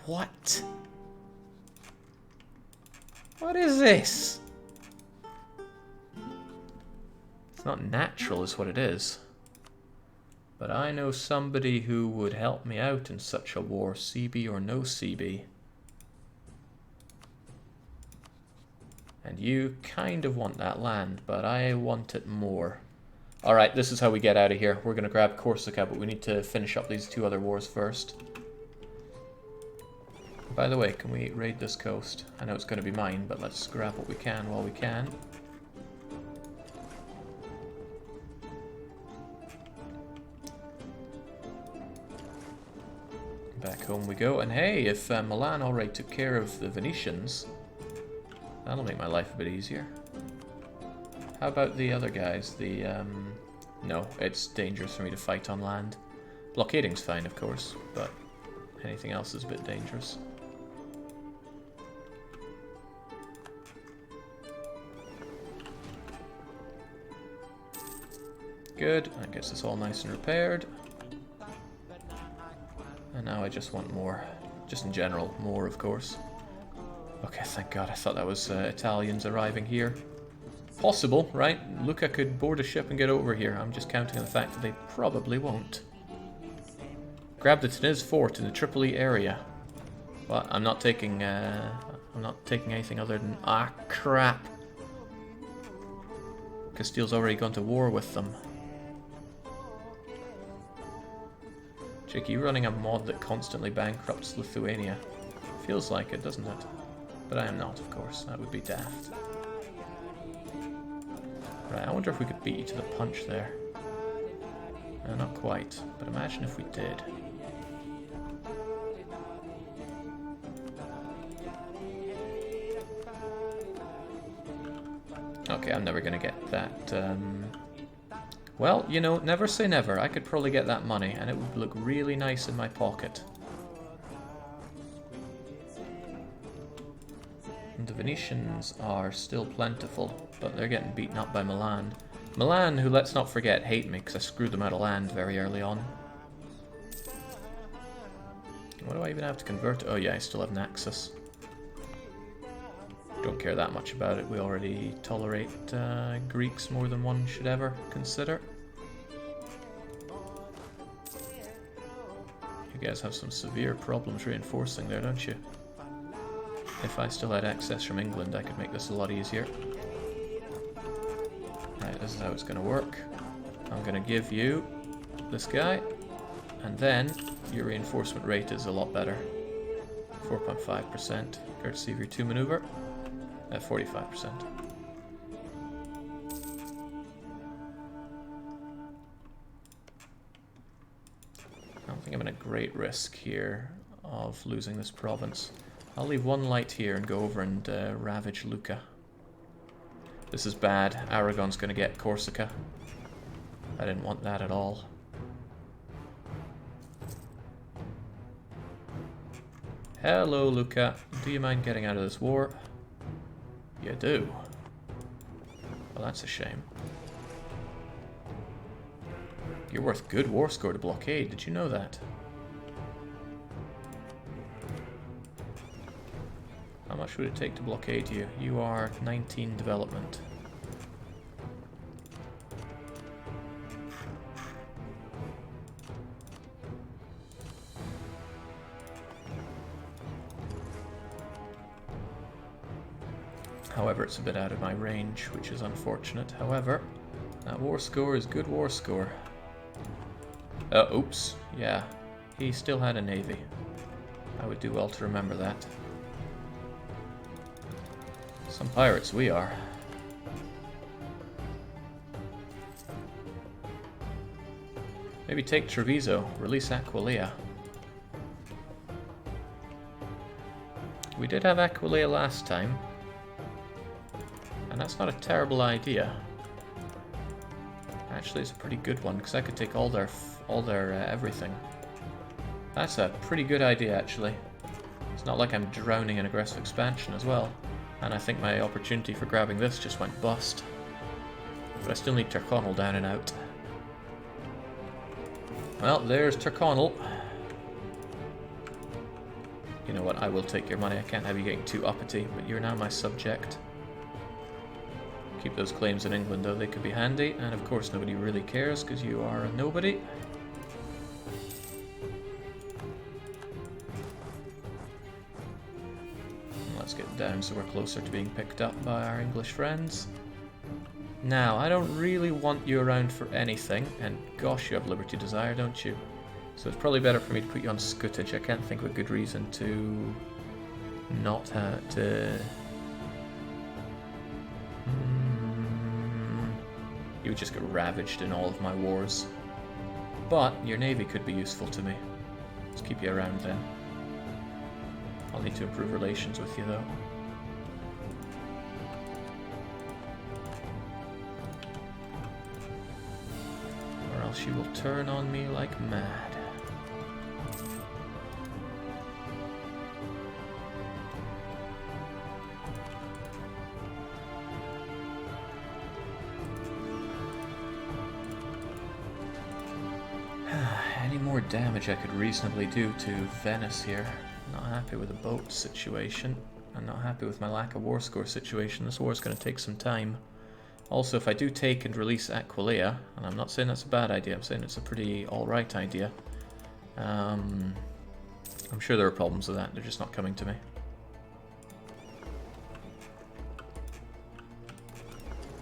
What? What is this? It's not natural is what it is. But I know somebody who would help me out in such a war, CB or no CB. And you kind of want that land, but I want it more. Alright, this is how we get out of here. We're going to grab Corsica, but we need to finish up these 2 other wars first. By the way, can we raid this coast? I know it's going to be mine, but let's grab what we can while we can. Back home we go. And hey, if Milan already took care of the Venetians, that'll make my life a bit easier. How about the other guys? No, it's dangerous for me to fight on land. Blockading's fine, of course, but anything else is a bit dangerous. Good, that gets us all nice and repaired. And now I just want more. Just in general, more, of course. Okay, thank God, I thought that was Italians arriving here. Possible, right? Luca could board a ship and get over here. I'm just counting on the fact that they probably won't. Grab the Tunis fort in the Tripoli area. Well, I'm not taking anything other than... Ah, crap. Castile's already gone to war with them. Jake, you running a mod that constantly bankrupts Lithuania? Feels like it, doesn't it? But I am not, of course. That would be daft. Right, I wonder if we could beat you to the punch there. No, not quite, but imagine if we did. Okay, I'm never gonna get that. Well, you know, never say never. I could probably get that money, and it would look really nice in my pocket. And the Venetians are still plentiful, but they're getting beaten up by Milan. Milan, who, let's not forget, hate me because I screwed them out of land very early on. What do I even have to convert? Oh yeah, I still have Naxos. Don't care that much about it. We already tolerate Greeks more than one should ever consider. You guys have some severe problems reinforcing there, don't you? If I still had access from England, I could make this a lot easier. Right, this is how it's going to work. I'm going to give you this guy, and then your reinforcement rate is a lot better. 4.5%, courtesy of your 2 maneuver. At 45%. I don't think I'm in a great risk here of losing this province. I'll leave 1 light here and go over and ravage Lucca. This is bad. Aragon's going to get Corsica. I didn't want that at all. Hello, Lucca. Do you mind getting out of this war? You do. Well, that's a shame. You're worth good war score to blockade. Did you know that? How much would it take to blockade you? You are 19 development. However, it's a bit out of my range, which is unfortunate. However, that war score is good war score. Oops. Yeah, he still had a navy. I would do well to remember that. Some pirates we are. Maybe take Treviso, release Aquileia. We did have Aquileia last time. And that's not a terrible idea. Actually, it's a pretty good one because I could take all their everything. That's a pretty good idea, actually. It's not like I'm drowning in aggressive expansion as well. And I think my opportunity for grabbing this just went bust. But I still need Tyrconnell down and out. Well, there's Tyrconnell. You know what, I will take your money. I can't have you getting too uppity, but you're now my subject. Keep those claims in England though, they could be handy, and of course nobody really cares because you are a nobody. And let's get down so we're closer to being picked up by our English friends. Now, I don't really want you around for anything, and gosh, you have Liberty Desire, don't you? So it's probably better for me to put you on Scutage. I can't think of a good reason to not have to... You would just get ravaged in all of my wars. But your navy could be useful to me. Let's keep you around then. I'll need to improve relations with you though. Or else you will turn on me like mad. Any more damage I could reasonably do to Venice here. Not happy with the boat situation. I'm not happy with my lack of war score situation. This war is going to take some time. Also, if I do take and release Aquileia, and I'm not saying that's a bad idea, I'm saying it's a pretty alright idea. I'm sure there are problems with that, they're just not coming to me.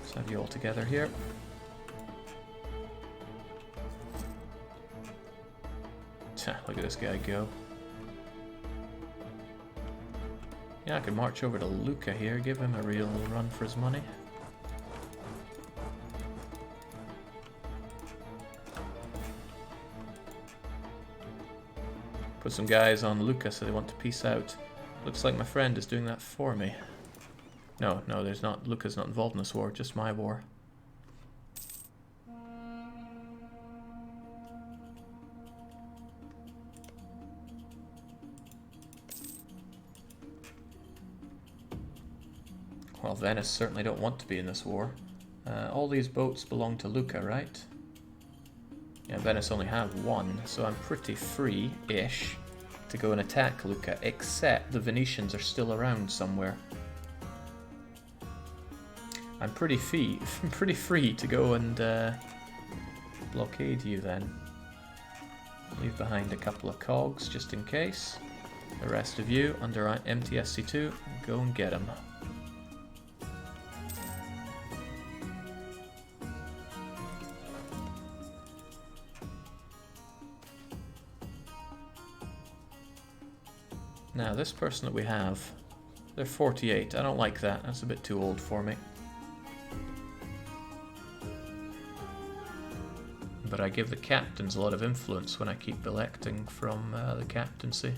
Let's have you all together here. Look at this guy go. Yeah, I could march over to Lucca here, give him a real run for his money. Put some guys on Lucca so they want to peace out. Looks like my friend is doing that for me. No, there's not. Lucca's not involved in this war, just my war. Well, Venice certainly don't want to be in this war. All these boats belong to Lucca, right? Yeah, Venice only have one, so I'm pretty free-ish to go and attack Lucca, except the Venetians are still around somewhere. I'm pretty free to go and blockade you then. Leave behind a couple of cogs just in case. The rest of you under MTSC2, go and get them. Now, this person that we have, they're 48. I don't like that. That's a bit too old for me. But I give the captains a lot of influence when I keep electing from the captaincy.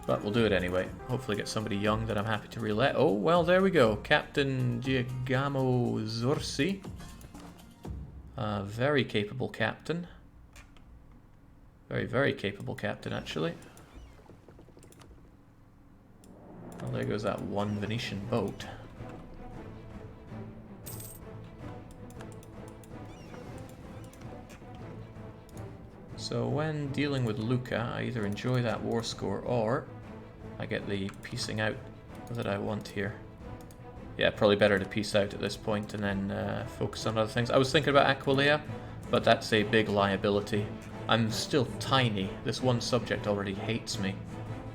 But we'll do it anyway. Hopefully get somebody young that I'm happy to re-elect. Oh, well, there we go. Captain Giacomo Zorzi. Very capable captain. Very, very capable captain, actually. Well, there goes that one Venetian boat. So when dealing with Lucca, I either enjoy that war score or I get the piecing out that I want here. Yeah, probably better to piece out at this point and then focus on other things. I was thinking about Aquileia, but that's a big liability. I'm still tiny. This one subject already hates me.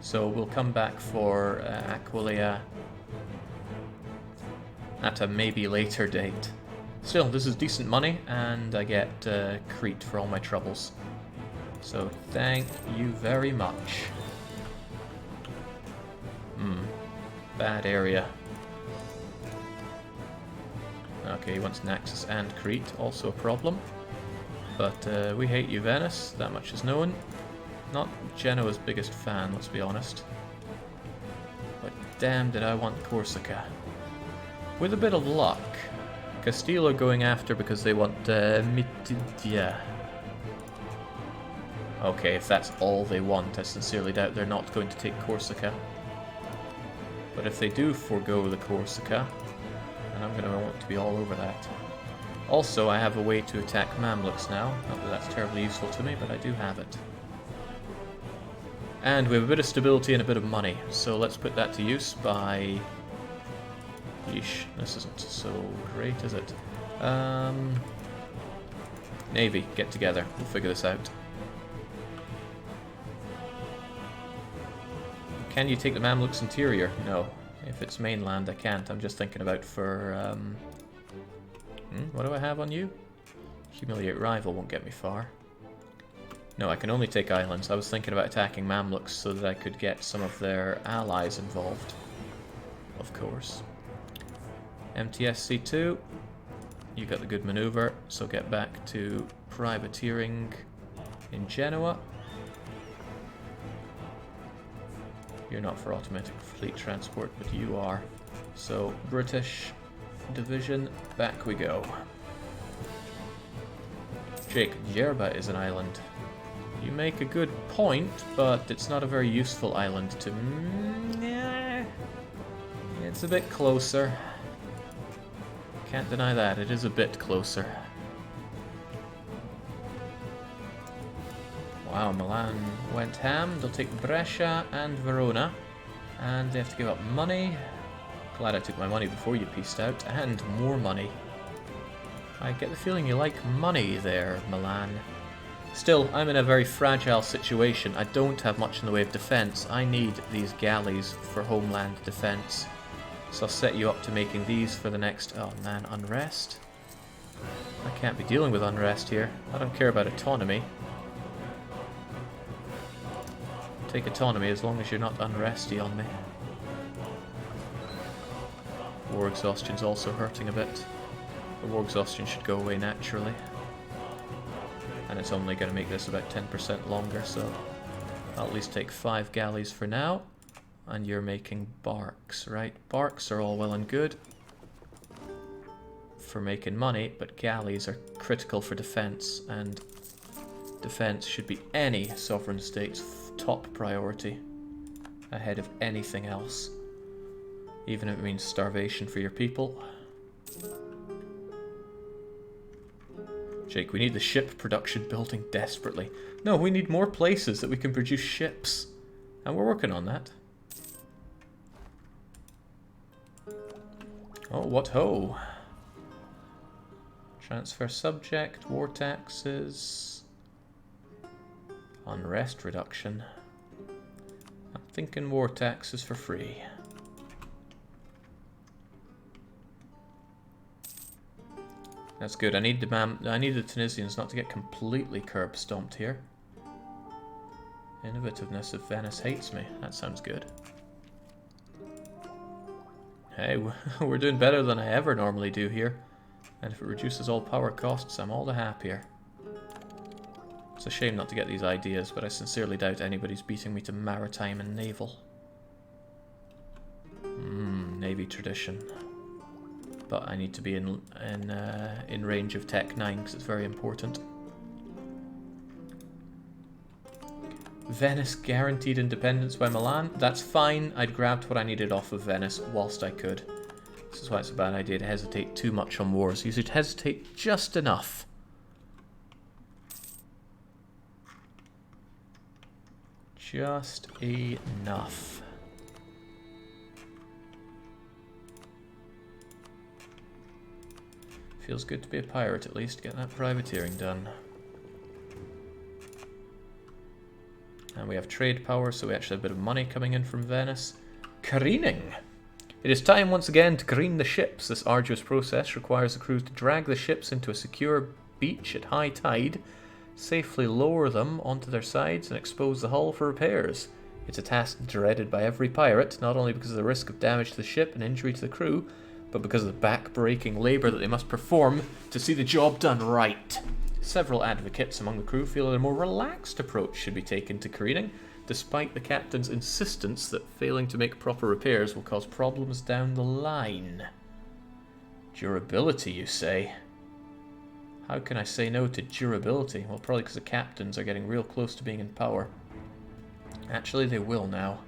So we'll come back for Aquileia at a maybe later date. Still, this is decent money, and I get Crete for all my troubles. So thank you very much. Bad area. Okay, he wants Naxos and Crete, also a problem. But we hate you, Venice, that much is known. Not Genoa's biggest fan, let's be honest. But damn did I want Corsica. With a bit of luck, Castile are going after because they want Mitidia. Okay, if that's all they want, I sincerely doubt they're not going to take Corsica. But if they do forego the Corsica, then I'm going to want to be all over that. Also, I have a way to attack Mamluks now. Not that that's terribly useful to me, but I do have it. And we have a bit of stability and a bit of money, so let's put that to use by... Yeesh, this isn't so great, is it? Navy, get together. We'll figure this out. Can you take the Mamluks interior? No. If it's mainland, I can't. I'm just thinking about for... what do I have on you? Humiliate rival won't get me far. No, I can only take islands. I was thinking about attacking Mamluks so that I could get some of their allies involved. Of course. MTSC2. You got the good maneuver, so get back to privateering in Genoa. You're not for automatic fleet transport, but you are. So, British division, back we go. Jake, Djerba is an island. You make a good point, but it's not a very useful island to... It's a bit closer. Can't deny that, it is a bit closer. Wow, Milan went ham. They'll take Brescia and Verona. And they have to give up money. Glad I took my money before you pieced out. And more money. I get the feeling you like money there, Milan. Still, I'm in a very fragile situation. I don't have much in the way of defense. I need these galleys for homeland defense. So I'll set you up to making these for the next... Oh man, unrest? I can't be dealing with unrest here. I don't care about autonomy. Take autonomy as long as you're not unresty on me. War exhaustion's also hurting a bit. The war exhaustion should go away naturally. And it's only going to make this about 10% longer, so I'll at least take 5 galleys for now. And you're making barks, right? Barks are all well and good for making money, but galleys are critical for defense, and defense should be any sovereign state's top priority ahead of anything else, even if it means starvation for your people. Jake, we need the ship production building desperately. No, we need more places that we can produce ships, and we're working on that. Oh, what ho! Transfer subject, war taxes, unrest reduction. I'm thinking war taxes for free. That's good. I need the Tunisians not to get completely curb stomped here. Innovativeness of Venice hates me. That sounds good. Hey, we're doing better than I ever normally do here. And if it reduces all power costs, I'm all the happier. It's a shame not to get these ideas, but I sincerely doubt anybody's beating me to maritime and naval. Navy tradition. But I need to be in range of Tech 9 because it's very important. Venice guaranteed independence by Milan. That's fine. I'd grabbed what I needed off of Venice whilst I could. This is why it's a bad idea to hesitate too much on wars. You should hesitate just enough. Just enough. Feels good to be a pirate at least. Get that privateering done. And we have trade power, so we actually have a bit of money coming in from Venice. Careening! It is time once again to careen the ships. This arduous process requires the crews to drag the ships into a secure beach at high tide, safely lower them onto their sides, and expose the hull for repairs. It's a task dreaded by every pirate, not only because of the risk of damage to the ship and injury to the crew, but because of the back-breaking labour that they must perform to see the job done right. Several advocates among the crew feel that a more relaxed approach should be taken to careening, despite the captain's insistence that failing to make proper repairs will cause problems down the line. Durability, you say? How can I say no to durability? Well, probably because the captains are getting real close to being in power. Actually, they will now.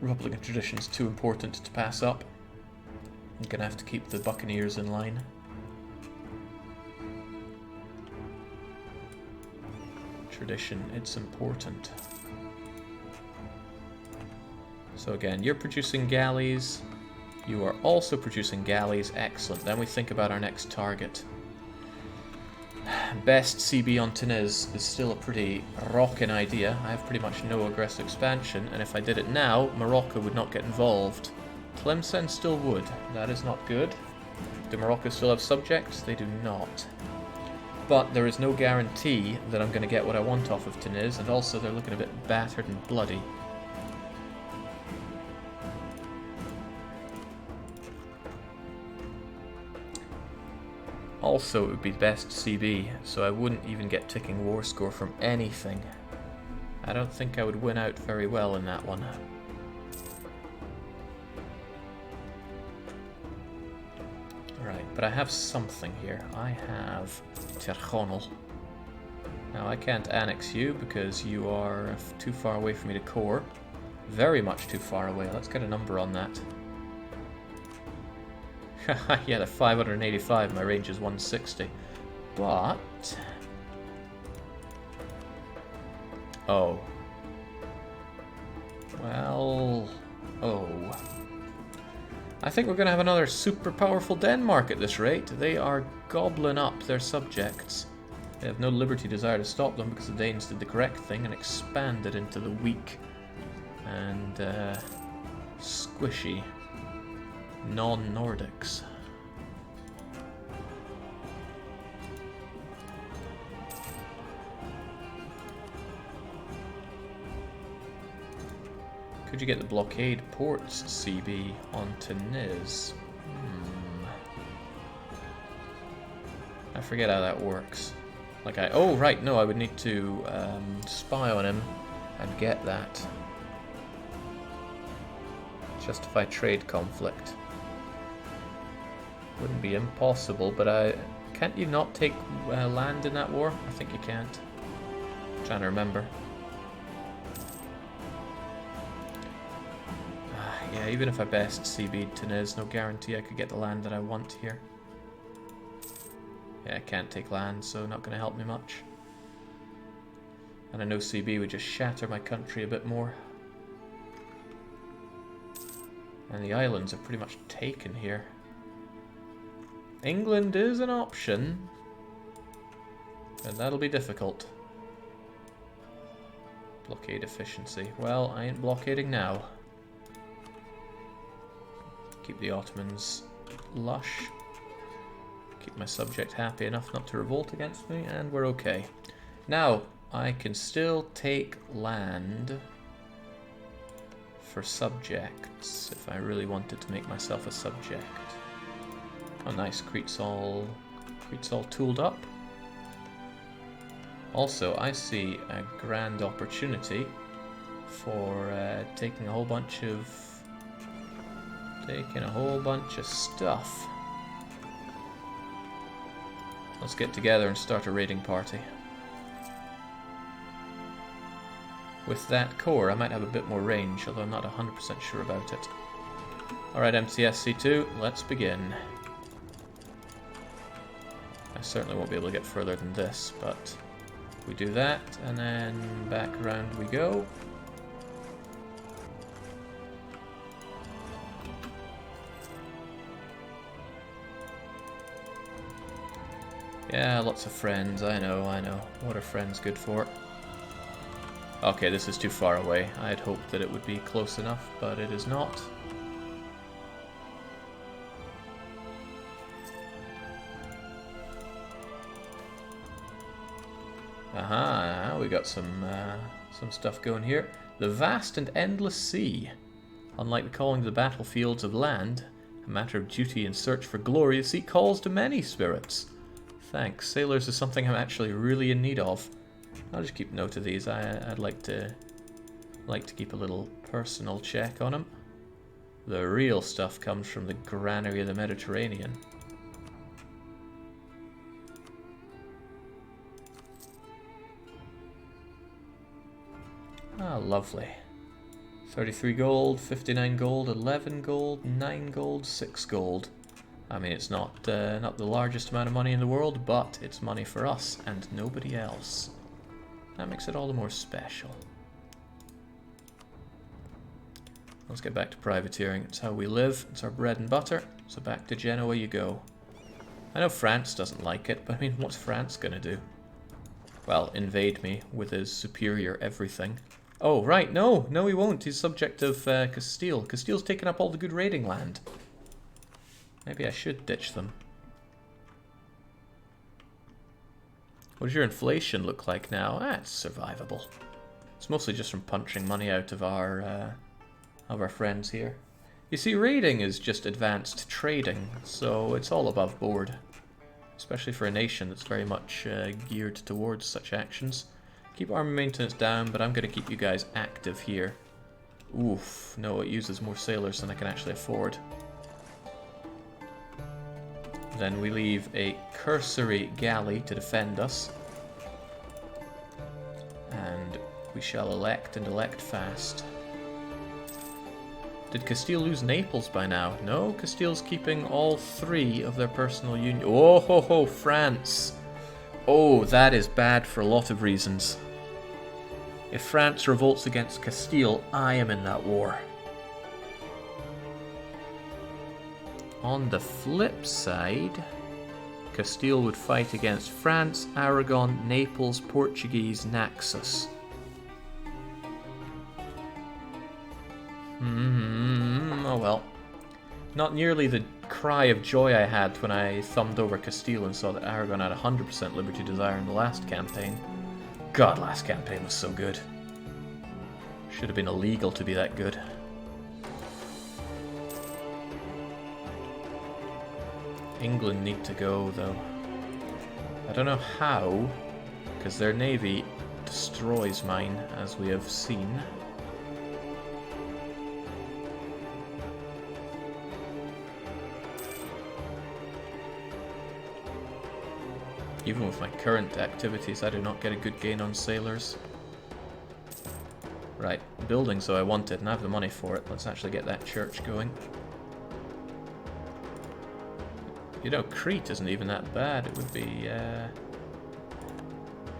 Republican tradition is too important to pass up. I'm gonna have to keep the Buccaneers in line. Tradition, it's important. So again, you're producing galleys. You are also producing galleys. Excellent. Then we think about our next target. Best CB on Tunis is still a pretty rockin' idea. I have pretty much no aggressive expansion, and if I did it now, Morocco would not get involved. Tlemcen still would. That is not good. Do Morocco still have subjects? They do not. But there is no guarantee that I'm going to get what I want off of Tunis, and also they're looking a bit battered and bloody. Also, it would be best CB, so I wouldn't even get ticking war score from anything. I don't think I would win out very well in that one. Right, but I have something here. I have Terchonel. Now, I can't annex you because you are too far away for me to core. Very much too far away. Let's get a number on that. Yeah, they're 585, my range is 160. But... oh. Well... oh. I think we're going to have another super powerful Denmark at this rate. They are gobbling up their subjects. They have no liberty desire to stop them because the Danes did the correct thing and expanded into the weak and squishy non-Nordics. Could you get the blockade ports CB on Tunis? I forget how that works. Like oh right, no, I would need to spy on him and get that. Justify trade conflict. Wouldn't be impossible, but can't you not take land in that war? I think you can't. I'm trying to remember. Yeah, even if I best CB'd Tunis, no guarantee I could get the land that I want here. Yeah, I can't take land, so not going to help me much. And I know CB would just shatter my country a bit more. And the islands are pretty much taken here. England is an option, and that'll be difficult. Blockade efficiency. Well, I ain't blockading now. Keep the Ottomans lush. Keep my subject happy enough not to revolt against me, and we're okay. Now, I can still take land for subjects if I really wanted to make myself a subject. Oh nice, Crete's all tooled up. Also, I see a grand opportunity for taking a whole bunch of stuff. Let's get together and start a raiding party. With that core, I might have a bit more range, although I'm not 100% sure about it. Alright, MCSC2, let's begin. I certainly won't be able to get further than this, but we do that, and then back around we go. Yeah, lots of friends, I know. What are friends good for? Okay, this is too far away. I had hoped that it would be close enough, but it is not. Aha, we got some stuff going here. The vast and endless sea. Unlike the calling to the battlefields of land, a matter of duty and search for glory, the sea calls to many spirits. Thanks. Sailors is something I'm actually really in need of. I'll just keep note of these. I'd like to keep a little personal check on them. The real stuff comes from the granary of the Mediterranean. Ah, lovely. 33 gold, 59 gold, 11 gold, 9 gold, 6 gold. I mean, it's not the largest amount of money in the world, but it's money for us and nobody else. That makes it all the more special. Let's get back to privateering. It's how we live. It's our bread and butter. So back to Genoa you go. I know France doesn't like it, but I mean, what's France gonna do? Well, invade me with his superior everything. Oh, right, no, he won't. He's subject of Castile. Castile's taken up all the good raiding land. Maybe I should ditch them. What does your inflation look like now? Ah, it's survivable. It's mostly just from punching money out of our friends here. You see, raiding is just advanced trading, so it's all above board. Especially for a nation that's very much geared towards such actions. Keep army maintenance down, but I'm going to keep you guys active here. Oof, no, it uses more sailors than I can actually afford. Then we leave a cursory galley to defend us. And we shall elect and elect fast. Did Castile lose Naples by now? No, Castile's keeping all 3 of their personal union. Oh ho ho, France! Oh, that is bad for a lot of reasons. If France revolts against Castile, I am in that war. On the flip side, Castile would fight against France, Aragon, Naples, Portuguese, Naxos. Oh well. Not nearly the cry of joy I had when I thumbed over Castile and saw that Aragon had 100% Liberty Desire in the last campaign. God, last campaign was so good. Should have been illegal to be that good. England need to go, though. I don't know how, because their navy destroys mine, as we have seen. Even with my current activities, I do not get a good gain on sailors. Right, building so I wanted, and I have the money for it. Let's actually get that church going. You know, Crete isn't even that bad. It would be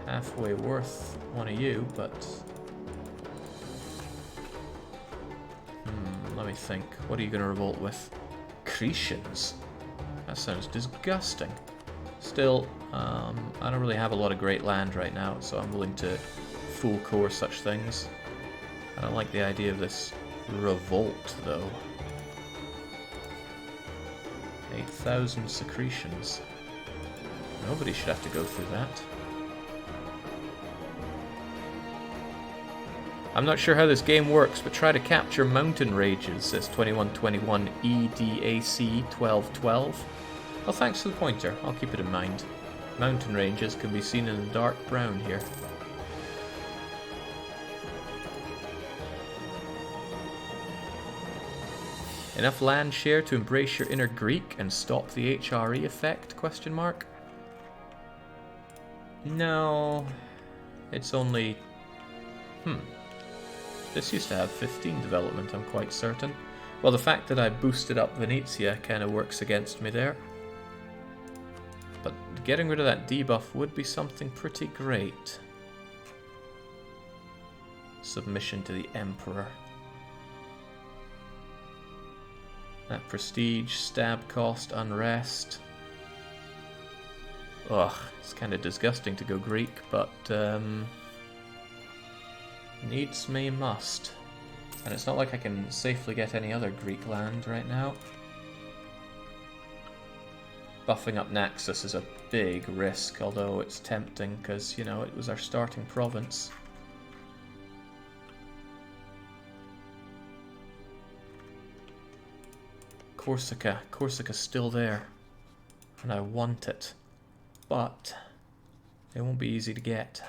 halfway worth one of you, but... let me think. What are you going to revolt with? Cretians? That sounds disgusting. Still, I don't really have a lot of great land right now, so I'm willing to full core such things. I don't like the idea of this revolt, though. 8,000 secretions. Nobody should have to go through that. I'm not sure how this game works, but try to capture mountain rages, says 2121 EDAC 1212. Well, thanks for the pointer. I'll keep it in mind. Mountain ranges can be seen in the dark brown here. Enough land share to embrace your inner Greek and stop the HRE effect? Question mark. No, it's only... This used to have 15 development, I'm quite certain. Well, the fact that I boosted up Venezia kind of works against me there. But getting rid of that debuff would be something pretty great. Submission to the Emperor. That prestige, stab cost, unrest. Ugh, it's kind of disgusting to go Greek, but needs me must. And it's not like I can safely get any other Greek land right now. Buffing up Naxos is a big risk, although it's tempting because, you know, it was our starting province. Corsica's still there, and I want it, but it won't be easy to get.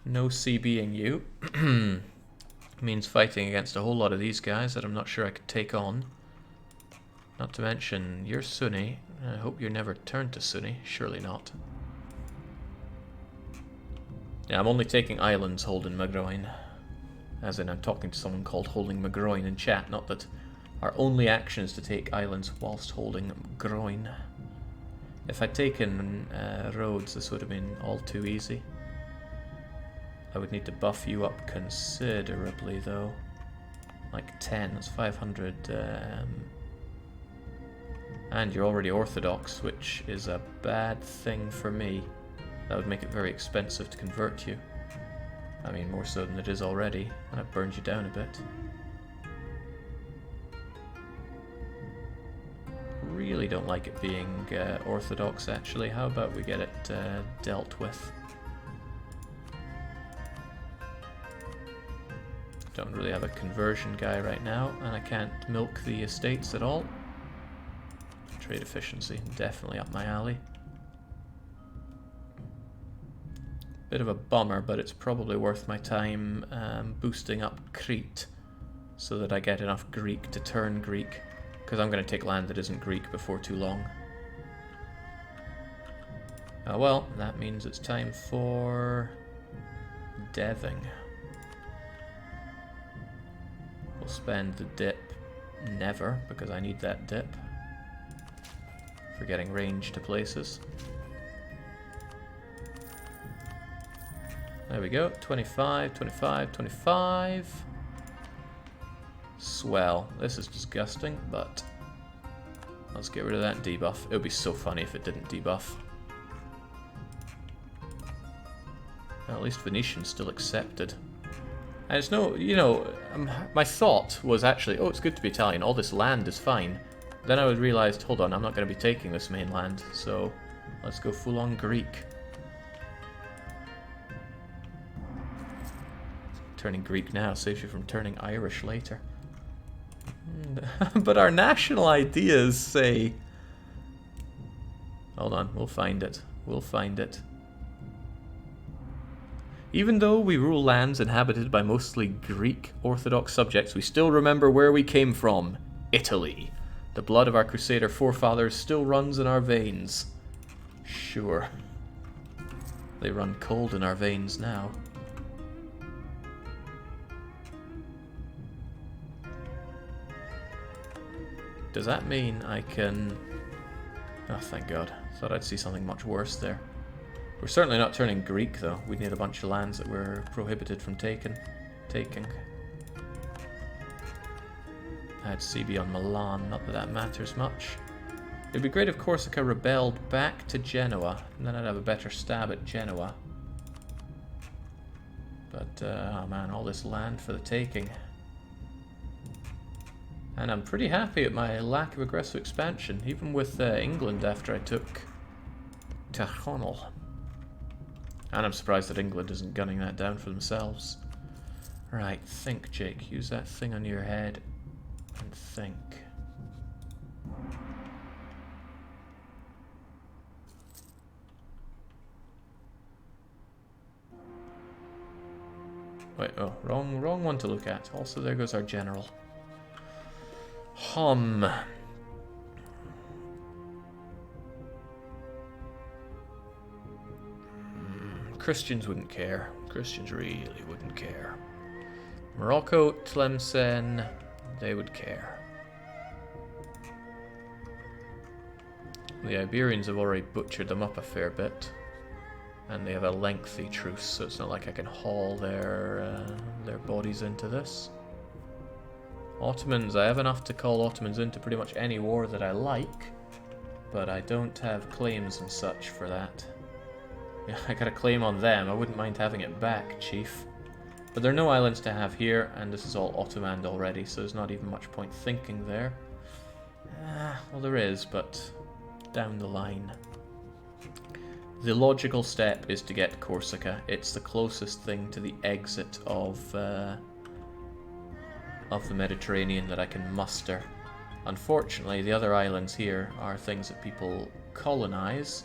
No CBing you means fighting against a whole lot of these guys that I'm not sure I could take on. Not to mention, you're Sunni. I hope you're never turned to Sunni. Surely not. Yeah, I'm only taking islands holding Magroin. As in, I'm talking to someone called Holding Magroin in chat, not that our only action is to take islands whilst holding Groin. If I'd taken Rhodes, this would have been all too easy. I would need to buff you up considerably, though. Like 10, that's 500. And you're already Orthodox, which is a bad thing for me. That would make it very expensive to convert you. I mean, more so than it is already, and I've burned you down a bit. Really don't like it being Orthodox, actually. How about we get it dealt with? Don't really have a conversion guy right now, and I can't milk the estates at all. Trade efficiency, definitely up my alley. Bit of a bummer, but it's probably worth my time boosting up Crete so that I get enough Greek to turn Greek, because I'm going to take land that isn't Greek before too long. Oh well, that means it's time for deving. We'll spend the dip never, because I need that dip for getting range to places. There we go, 25, 25, 25. Swell. This is disgusting, but let's get rid of that debuff. It would be so funny if it didn't debuff. Well, at least Venetian's still accepted. And it's no, you know, my thought was actually, oh, it's good to be Italian, all this land is fine. Then I realized, hold on, I'm not going to be taking this mainland, so let's go full-on Greek. Turning Greek now saves you from turning Irish later. But our national ideas say... Hold on, we'll find it. We'll find it. Even though we rule lands inhabited by mostly Greek Orthodox subjects, we still remember where we came from. Italy. The blood of our Crusader forefathers still runs in our veins. Sure. They run cold in our veins now. Does that mean I can... Oh, thank God. Thought I'd see something much worse there. We're certainly not turning Greek, though. We'd need a bunch of lands that we're prohibited from taking. I had CB on Milan, not that that matters much. It'd be great if Corsica rebelled back to Genoa, and then I'd have a better stab at Genoa. But, oh man, all this land for the taking. And I'm pretty happy at my lack of aggressive expansion, even with England after I took Tachonel. And I'm surprised that England isn't gunning that down for themselves. Right, think, Jake. Use that thing on your head and think. Wait, oh, wrong one to look at. Also, there goes our general. Christians wouldn't care. Christians really wouldn't care. Morocco, Tlemcen, they would care. The Iberians have already butchered them up a fair bit. And they have a lengthy truce, so it's not like I can haul their bodies into this. Ottomans, I have enough to call Ottomans into pretty much any war that I like, but I don't have claims and such for that. Yeah, I got a claim on them. I wouldn't mind having it back, Chief. But there are no islands to have here, and this is all Ottoman already, so there's not even much point thinking there. Well, there is, but down the line. The logical step is to get Corsica. It's the closest thing to the exit of the Mediterranean that I can muster. Unfortunately, the other islands here are things that people colonize,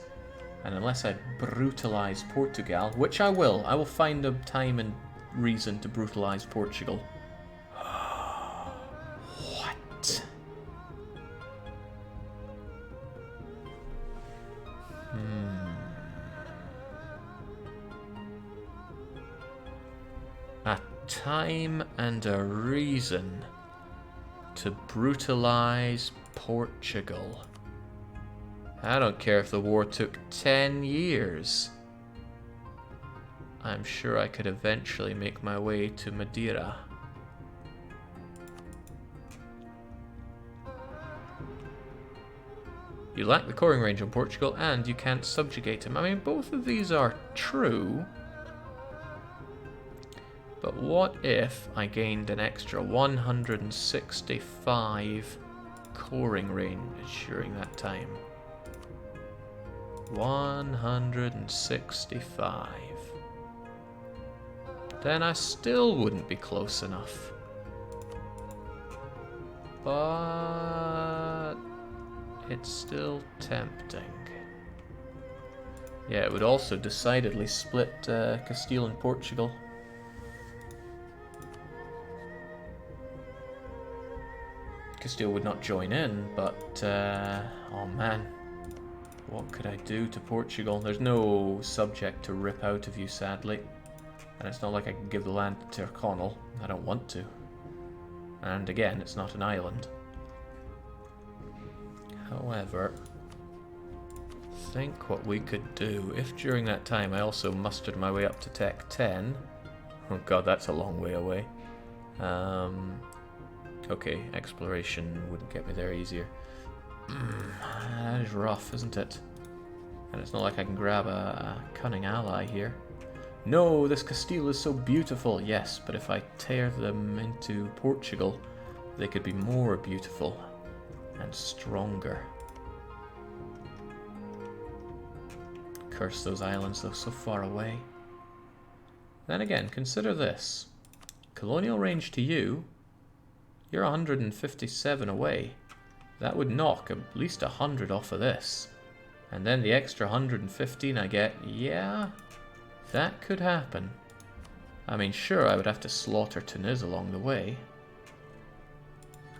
and unless I brutalize Portugal, which I will find a time and reason to brutalize Portugal. What? A time and a reason to brutalize Portugal. I don't care if the war took 10 years. I'm sure I could eventually make my way to Madeira. You lack the coring range on Portugal, and you can't subjugate him. I mean, both of these are true. But what if I gained an extra 165 coring range during that time? 165. Then I still wouldn't be close enough. But it's still tempting. Yeah, it would also decidedly split Castile and Portugal. Castile would not join in, but oh man, what could I do to Portugal? There's no subject to rip out of you, sadly. And it's not like I can give the land to Tyrconnell. I don't want to. And again, it's not an island. However, think what we could do if during that time I also mustered my way up to Tech 10. Oh god, that's a long way away. Okay, exploration wouldn't get me there easier. That is rough, isn't it? And it's not like I can grab a cunning ally here. No, this Castile is so beautiful. Yes, but if I tear them into Portugal, they could be more beautiful and stronger. Curse those islands, though, so far away. Then again, consider this. Colonial range to you, you're 157 away. That would knock at least 100 off of this. And then the extra 115 I get, yeah, that could happen. I mean, sure, I would have to slaughter Tunis along the way.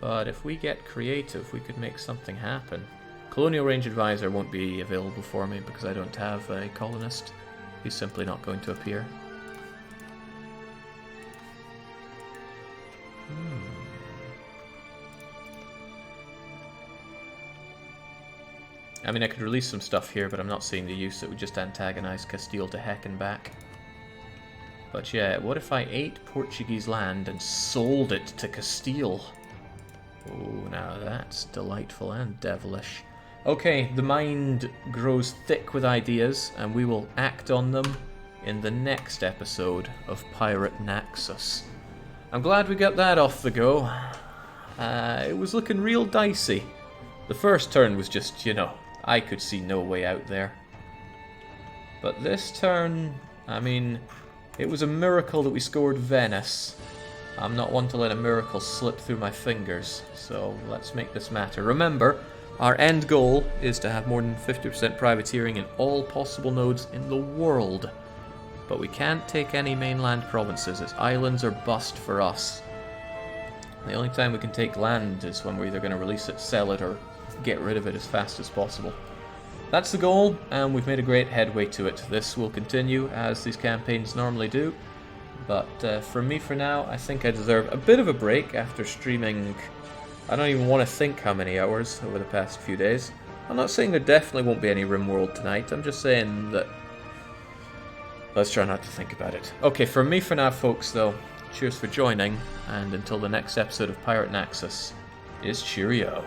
But if we get creative, we could make something happen. Colonial Range Advisor won't be available for me because I don't have a colonist. He's simply not going to appear. I mean, I could release some stuff here, but I'm not seeing the use. It would just antagonize Castile to heck and back. But yeah, what if I ate Portuguese land and sold it to Castile? Oh, now that's delightful and devilish. Okay, the mind grows thick with ideas, and we will act on them in the next episode of Pirate Naxos. I'm glad we got that off the go. It was looking real dicey. The first turn was just, you know, I could see no way out there. But this turn, I mean, it was a miracle that we scored Venice. I'm not one to let a miracle slip through my fingers, so let's make this matter. Remember, our end goal is to have more than 50% privateering in all possible nodes in the world. But we can't take any mainland provinces, as islands are bust for us. The only time we can take land is when we're either going to release it, sell it, or get rid of it as fast as possible. That's the goal, and we've made a great headway to it. This will continue as these campaigns normally do, but from me for now, I think I deserve a bit of a break after streaming. I don't even want to think how many hours over the past few days. I'm not saying there definitely won't be any RimWorld tonight, I'm just saying that let's try not to think about it. Okay, from me for now, folks, though, cheers for joining, and until the next episode of Pirate Naxos, is cheerio.